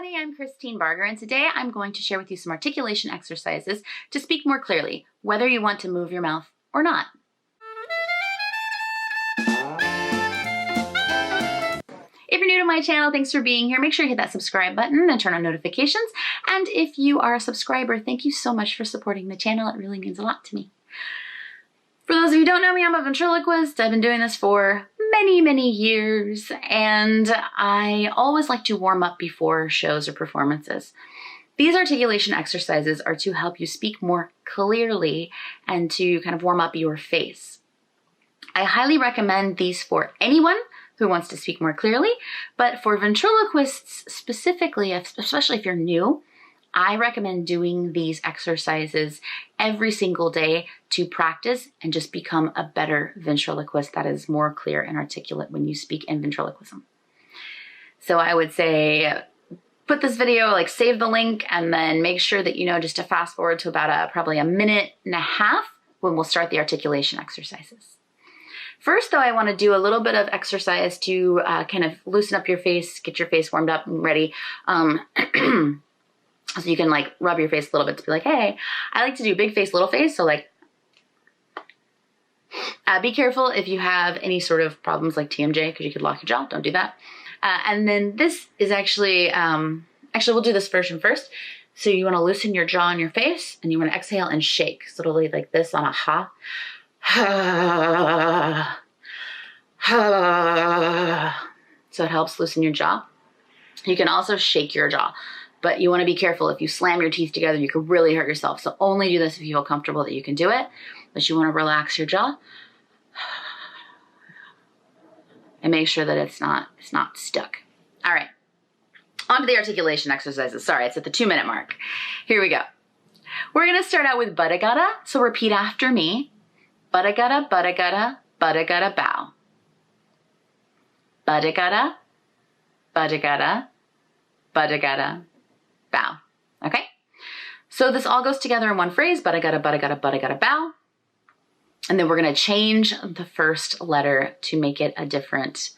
everybody, I'm Christine Barger, and today I'm going to share with you some articulation exercises to speak more clearly, whether you want to move your mouth or not. If you're new to my channel, thanks for being here. Make sure you hit that subscribe button and turn on notifications. And if you are a subscriber, thank you so much for supporting the channel. It really means a lot to me. For those of you who don't know me, I'm a ventriloquist. I've been doing this for many years, and I always like to warm up before shows or performances. These articulation exercises are to help you speak more clearly and to kind of warm up your face. I highly recommend these for anyone who wants to speak more clearly, but for ventriloquists specifically, especially if you're new, I recommend doing these exercises every single day to practice and just become a better ventriloquist that is more clear and articulate when you speak in ventriloquism. So I would say put this video, save the link, and then make sure that you know just to fast forward to about probably a minute and a half when we'll start the articulation exercises. First, though, I want to do a little bit of exercise to kind of loosen up your face, get your face warmed up and ready. So you can rub your face a little bit to be like, hey, I like to do big face, little face. So be careful if you have any sort of problems like TMJ, because you could lock your jaw. Don't do that. And then this is actually we'll do this version first. So you want to loosen your jaw and your face, and you want to exhale and shake. So it'll be like this on a ha. So it helps loosen your jaw. You can also shake your jaw. But you want to be careful. If you slam your teeth together, you could really hurt yourself. So only do this if you feel comfortable that you can do it. But you want to relax your jaw. And make sure that it's not stuck. All right. On to the articulation exercises. Sorry, it's at the 2-minute mark. Here we go. We're going to start out with bada-gada. So repeat after me. Bada-gada, bada-gada, bada-gada, bow. Bada-gada, bada-gada, bada-gada, bow. Okay? So this all goes together in one phrase, bada-gada, bada-gada, bada-gada, bow. And then we're going to change the first letter to make it a different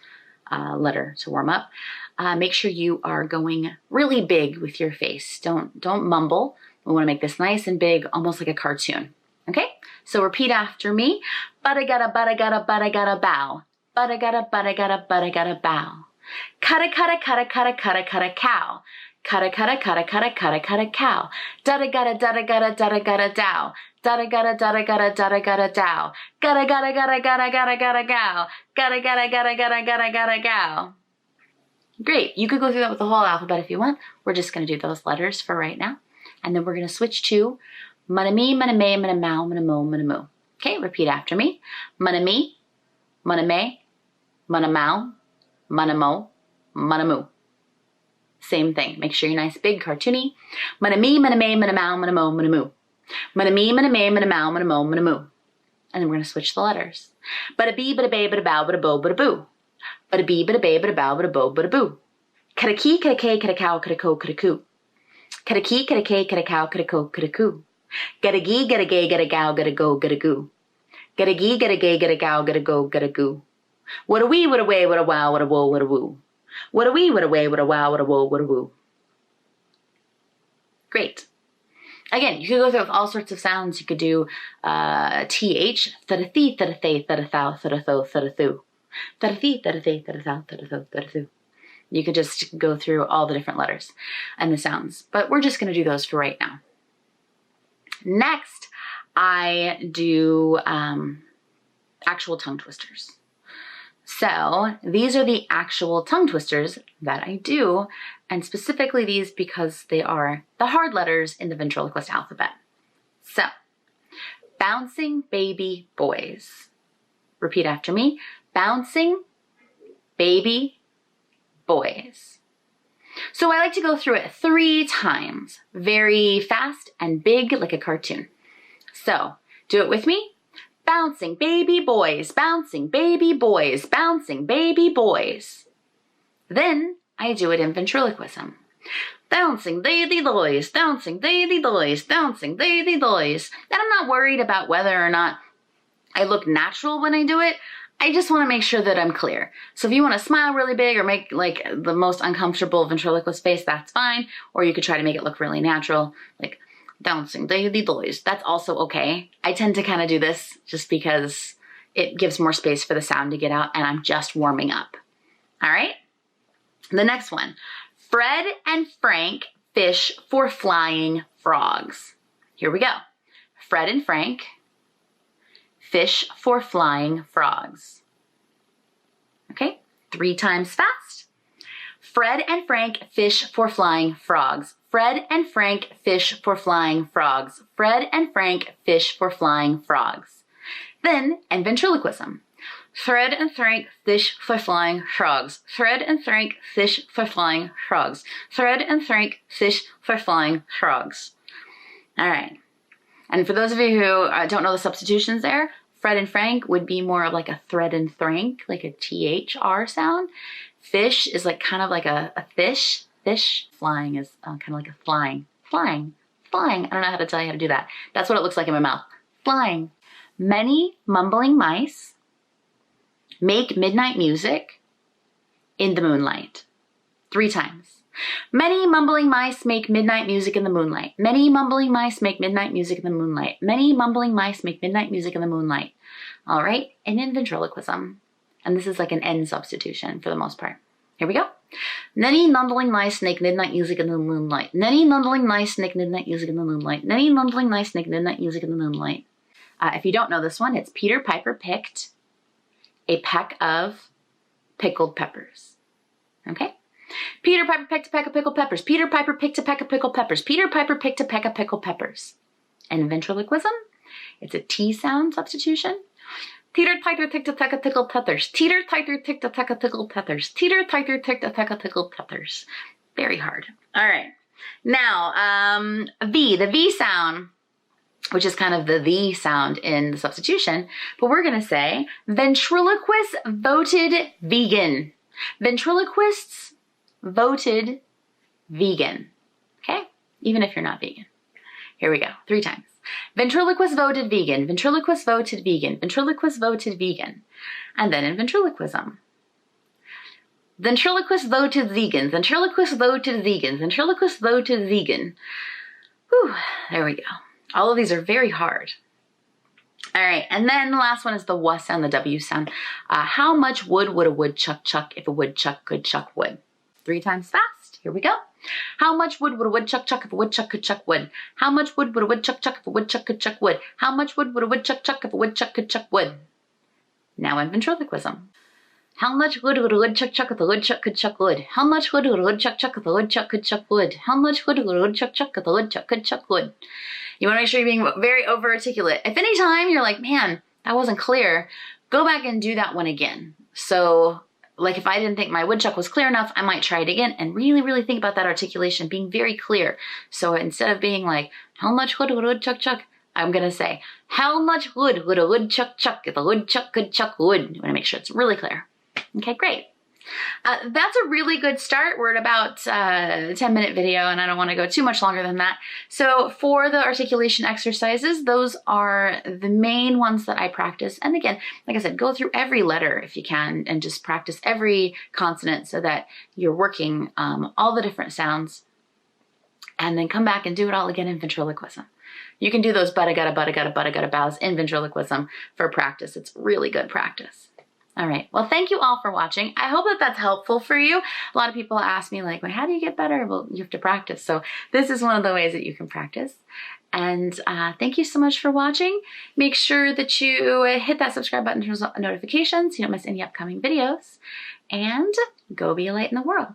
letter to warm up. Make sure you are going really big with your face. Don't mumble. We want to make this nice and big, almost like a cartoon. Okay? So repeat after me. Bada-gada, bada-gada, bada-gada, bow. Bada-gada, bada-gada, bada-gada, bow. Kata, kata, kata, kata, kata, kata, cow. Kata, kata, kata, kata, kata, kata, cow. Dada-gada, dada-gada, dada-gada, dow. Dada-gada, dada-gada, dada-gada, dow. Gada-gada, gada-gada, gada-gada, gow. Gada-gada, gada-gada, gada-gada, gow. Great. You could go through that with the whole alphabet if you want. We're just going to do those letters for right now. And then we're going to switch to mana-me, mana-may, mana-mow, mana-mo, mana-moo. Okay, repeat after me. Mana-me, mana-may, mana-mow, mana-mo, mana-moo. Same thing. Make sure you're nice, big, cartoony. Mana-me, mana-may, mana-mow, mana-mo, mana-moo. Mana-me, mana-may, mana-mow, mana-mo, mana-moo. And then we're going to switch the letters. Bada-bee, bada-bay, bada-bow, bada-bo, bada-boo. Bada-bee, bada-bay, bada-bow, bada-bo, bada-boo. Kata-kee, kata-kay, kata-cow, kata-ko, kata-coo. Kata-kee, kata-kay, kata-cow, kata-ko, kata-coo. Gada-gee, gada-gay, gada-gow, gada-go, gada-goo. Gada-gee, gada-gay, gada-gow, gada-go, gada-goo. What-a-wee, what-a-way, what-a-wow, what-a-woe, what-a-woo. What-a-wee, what-a-way, what-a-wow, what-a-woe, what-a-woo. Great. Again, you could go through with all sorts of sounds. You could do TH, thada-thee, thada-thay, thada-thou, thada-tho, thada-thoo. Thada-thee, thada-thay, thada-thou, thada-tho, thada-thoo. You could just go through all the different letters and the sounds, but we're just going to do those for right now. Next, I do actual tongue twisters. So these are the actual tongue twisters that I do, and specifically these because they are the hard letters in the ventriloquist alphabet. So, bouncing baby boys. Repeat after me. Bouncing baby boys. So I like to go through it 3 times, very fast and big like a cartoon. So, do it with me. Bouncing baby boys, bouncing baby boys, bouncing baby boys. Then I do it in ventriloquism. Bouncing they boys, bouncing they boys, bouncing they boys. And I'm not worried about whether or not I look natural when I do it. I just want to make sure that I'm clear. So if you want to smile really big or make like the most uncomfortable ventriloquist face, that's fine. Or you could try to make it look really natural, like dancing daily toys. That's also okay. I tend to kind of do this just because it gives more space for the sound to get out and I'm just warming up. All right. The next one, Fred and Frank fish for flying frogs. Here we go. Fred and Frank fish for flying frogs. Okay, 3 times fast. Fred and Frank fish for flying frogs. Fred and Frank fish for flying frogs. Fred and Frank fish for flying frogs. Then, and ventriloquism. Fred and Frank fish for flying frogs. Fred and Frank fish for flying frogs. Fred and Frank fish for flying frogs. All right. And for those of you who don't know the substitutions there, Fred and Frank would be more of like a thread and thrank, like a THR sound. Fish is like kind of like a fish. Fish. Flying is kind of like a flying. Flying. Flying. I don't know how to tell you how to do that. That's what it looks like in my mouth. Flying. Many mumbling mice make midnight music in the moonlight. 3 times. Many mumbling mice make midnight music in the moonlight. Many mumbling mice make midnight music in the moonlight. Many mumbling mice make midnight music in the moonlight. All right, and in ventriloquism. And this is like an N substitution for the most part. Here we go. Many mumbling mice make midnight music in the moonlight. Many mumbling mice make midnight music in the moonlight. Many mumbling mice make midnight music in the moonlight. If you don't know this one, it's Peter Piper picked a peck of pickled peppers. Okay? Peter Piper picked a peck of pickled peppers. Peter Piper picked a peck of pickled peppers. Peter Piper picked a peck of pickled peppers. And in ventriloquism, it's a T sound substitution. Peter Piper picked a peck of pickled peppers. Peter Piper picked a peck of pickled peppers. Peter Piper picked a peck of pickled peppers. Very hard. All right. Now, V, the V sound, which is kind of the V sound in the substitution, but we're going to say ventriloquists voted vegan. Ventriloquists voted vegan. Okay? Even if you're not vegan. Here we go. 3 times. Ventriloquists voted vegan. Ventriloquists voted vegan. Ventriloquists voted vegan. And then in ventriloquism. Ventriloquists voted vegan. Ventriloquists voted vegan. Ventriloquists voted vegan. Whew. There we go. All of these are very hard. All right, and then the last one is the W sound, the W sound. How much wood would a woodchuck chuck if a woodchuck could chuck wood? 3 times fast. Here we go. How much wood would a woodchuck chuck if a woodchuck could chuck wood? How much wood would a woodchuck chuck if a woodchuck could chuck wood? How much wood would a woodchuck chuck if a woodchuck could chuck wood? Now in ventriloquism. How much wood would a woodchuck chuck if a woodchuck could chuck wood? How much wood would a woodchuck chuck if a woodchuck could chuck wood? How much wood would a woodchuck chuck if a woodchuck could chuck wood? You want to make sure you're being very over-articulate. If any time you're like, man, that wasn't clear, go back and do that one again. So, like if I didn't think my woodchuck was clear enough, I might try it again and really, really think about that articulation, being very clear. So instead of being like, how much wood would a woodchuck chuck? I'm going to say, how much wood would a woodchuck chuck if a woodchuck could chuck wood? You want to make sure it's really clear. Okay, great. That's a really good start. We're at about a 10-minute video and I don't want to go too much longer than that. So for the articulation exercises, those are the main ones that I practice. And again, like I said, go through every letter if you can and just practice every consonant so that you're working all the different sounds, and then come back and do it all again in ventriloquism. You can do those bada-gada bows in ventriloquism for practice. It's really good practice. All right. Well, thank you all for watching. I hope that that's helpful for you. A lot of people ask me like, well, how do you get better? Well, you have to practice. So this is one of the ways that you can practice. And thank you so much for watching. Make sure that you hit that subscribe button to notifications so you don't miss any upcoming videos. And go be a light in the world.